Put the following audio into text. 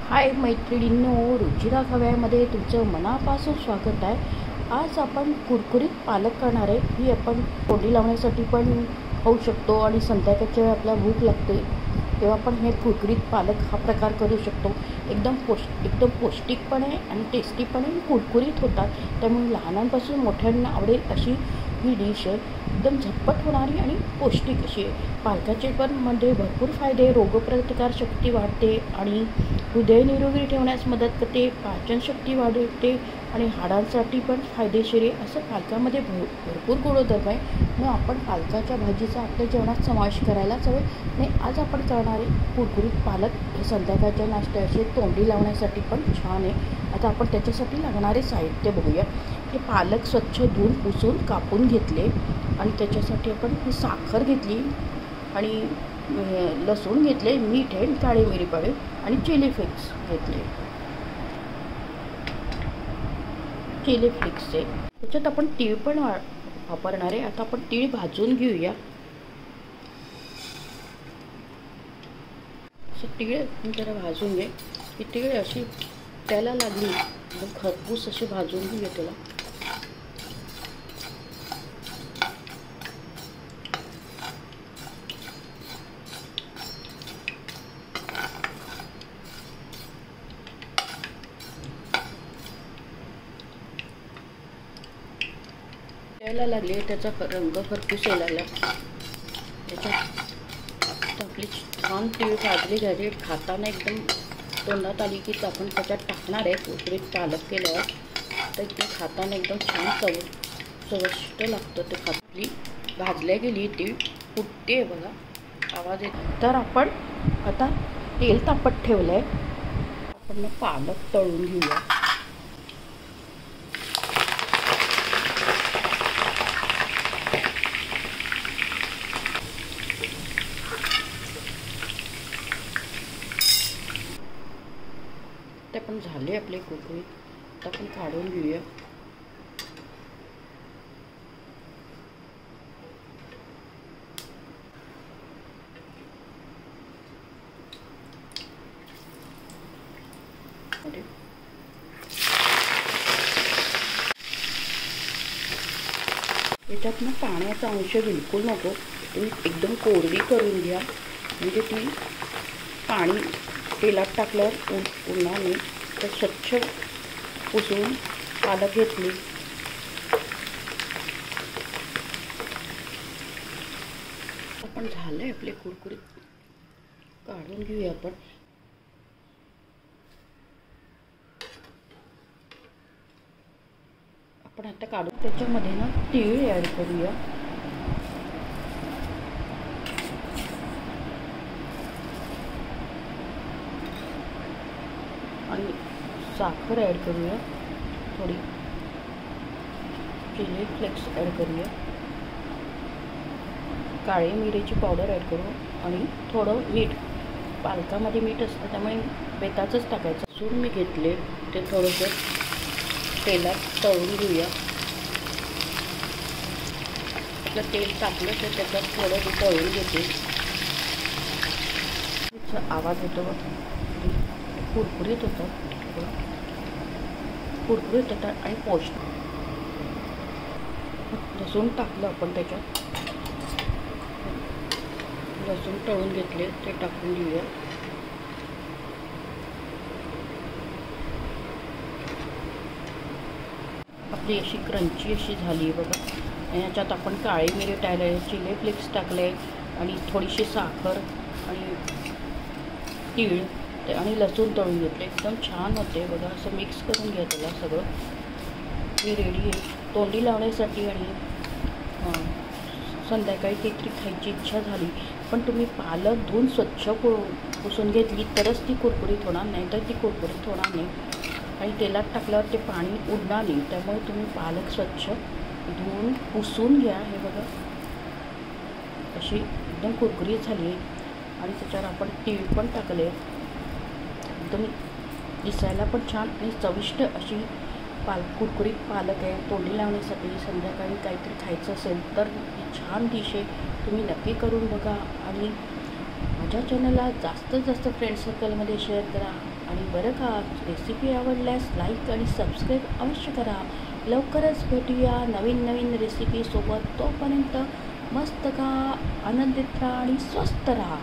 हाय मैत्रिणींनो, रुचिरा खव्यामध्ये तुमचं मनापासून स्वागत आहे। आज आपण कुरकुरीत पालक करणार आहे। ही आपण तोंडी लावण्यासाठी पण खाऊ शकतो आणि संध्याकाळच्या वेळी आपल्याला भूक लागते तेव्हा आपण हे कुरकुरीत पालक हा प्रकार करू शकतो। एकदम पौष्टिक पण आहे आणि टेस्टी पण आहे, कुरकुरीत होतात। त्यामुळे लहानांपासून मोठ्यांना आवडेल अशी ही डिश आहे। एकदम झटपट होणारी आणि पौष्टिक अशी आहे। पालकाचे पण मध्ये भरपूर फायदे, रोगप्रतिकार शक्ती वाढते आणि हृदय निरोगी ठेवण्यास मदत करते, पाचनशक्ती वाढवते आणि हाडांसाठी पण फायदेशीर आहे। असं पालकामध्ये भरपूर गुणधर्म आहे। मग आपण पालकाच्या भाजीचा आपल्या जेवणात समावेश करायलाच हवे। आणि आज आपण करणारे कुरकुरीत पालक हे संध्याकाळच्या नाश्त्याचे तोंडी लावण्यासाठी पण छान आहे। आता आपण त्याच्यासाठी लागणारे साहित्य बघूया। हे पालक स्वच्छ धुवून पुसून कापून घेतले आणि त्याच्यासाठी आपण ही साखर घेतली आणि लसूण घेतले, मीठ आहे, काळी मिरी पावडर आणि चिली फ्लेक्स घेतले। चिली फ्लेक्सचे त्याच्यात आपण तीळ पण वापरणार आहे। आता आपण तीळ भाजून घेऊया। तीळ जरा भाजून घे। ही तीळ अशी त्याला लागली एकदम खरपूस अशी भाजून घेऊया त्याला। यायला लागले, त्याचा रंग खरपूस यायला त्याच्यात आपली छान तीळ भाजली झाली, खाताना एकदम तोंडात आली की आपण त्याच्यात टाकणार आहे। कुरकुरीत पालक केल्यावर तर ते खाताना एकदम छान चविष्ट लागतं। ते खातली भाजल्या गेली तीळ फुटते बघा, आवाज येतो। तर आपण आता तेल तापत ठेवलं आहे, आपण पालक तळून घेऊया। ते पण झाले आपले कुरकुरीत, आपण काढून घेऊया। याच्यात ना पाण्याचा अंश बिलकुल नको, तुम्ही एकदम कोरडी करून घ्या, म्हणजे ती पाणी तेलात टाकल्यावर उडणार नाही। तर स्वच्छ पुसून पालक घेतली, आपण झाले आपले कुरकुरीत, काढून घेऊया आपण। आपण आता काढून त्याच्यामध्ये ना तीळ ॲड करूया आणि साखर ॲड करूया, थोडी चिली फ्लेक्स ॲड करूया, काळी मिरीची पावडर ॲड करू आणि थोडं मीठ। पालकामध्ये मीठ असतं त्यामुळे बेताचंच टाकायचं। लसूण मी घेतले, ते थोडंसं तेलात तळून घेऊया। आपलं तेल टाकलं तर त्याच्यात थोडं तळून घेते, आवाज येतो कुरकुरीत होतात, कुरकुरीत होतात आणि पौष्टिक। लसूण टाकलं आपण त्याच्यात, लसूण तळून घेतले ते टाकून घेऊया। आपली अशी क्रंची अशी झाली बघा। याच्यात आपण काळी मिरी टाकले, चिली फ्लेक्स टाकले आणि थोडीशी साखर आणि तीळ आणि लसूण तळून घेतले, एकदम छान होते बघा। असं मिक्स करून घ्या त्याला सगळं। हे रेडी आहे तोंडी लावण्यासाठी। आणि संध्याकाळी काहीतरी खायची इच्छा झाली पण तुम्ही पालक धुवून स्वच्छ पुसून घेतली तरच ती कुरकुरीत होणार, नाही तर ती कुरकुरीत होणार नाही। आणि तेलात टाकल्यावर ते पाणी उडणार नाही, त्यामुळे तुम्ही पालक स्वच्छ धुवून पुसून घ्या। हे बघा अशी एकदम कुरकुरीत झाली आहे आणि त्याच्यावर आपण तीळ पण टाकले, एकदम दिसायला पण छान आणि चविष्ट अशी कुरकुरीत पालक आहे। तोंडी लावण्यासाठी संध्याकाळी काहीतरी खायचं असेल तर छान डिश आहे, तुम्ही नक्की करून बघा। आणि माझ्या चॅनलला जास्तीत जास्त फ्रेंड सर्कलमध्ये शेअर करा आणि बरं का, रेसिपी आवडल्यास लाईक आणि सबस्क्राईब अवश्य करा. लवकरच भेटूया नवीन नवीन रेसिपीसोबत. तोपर्यंत मस्त खा, आनंदित राहा आणि स्वस्त राहा.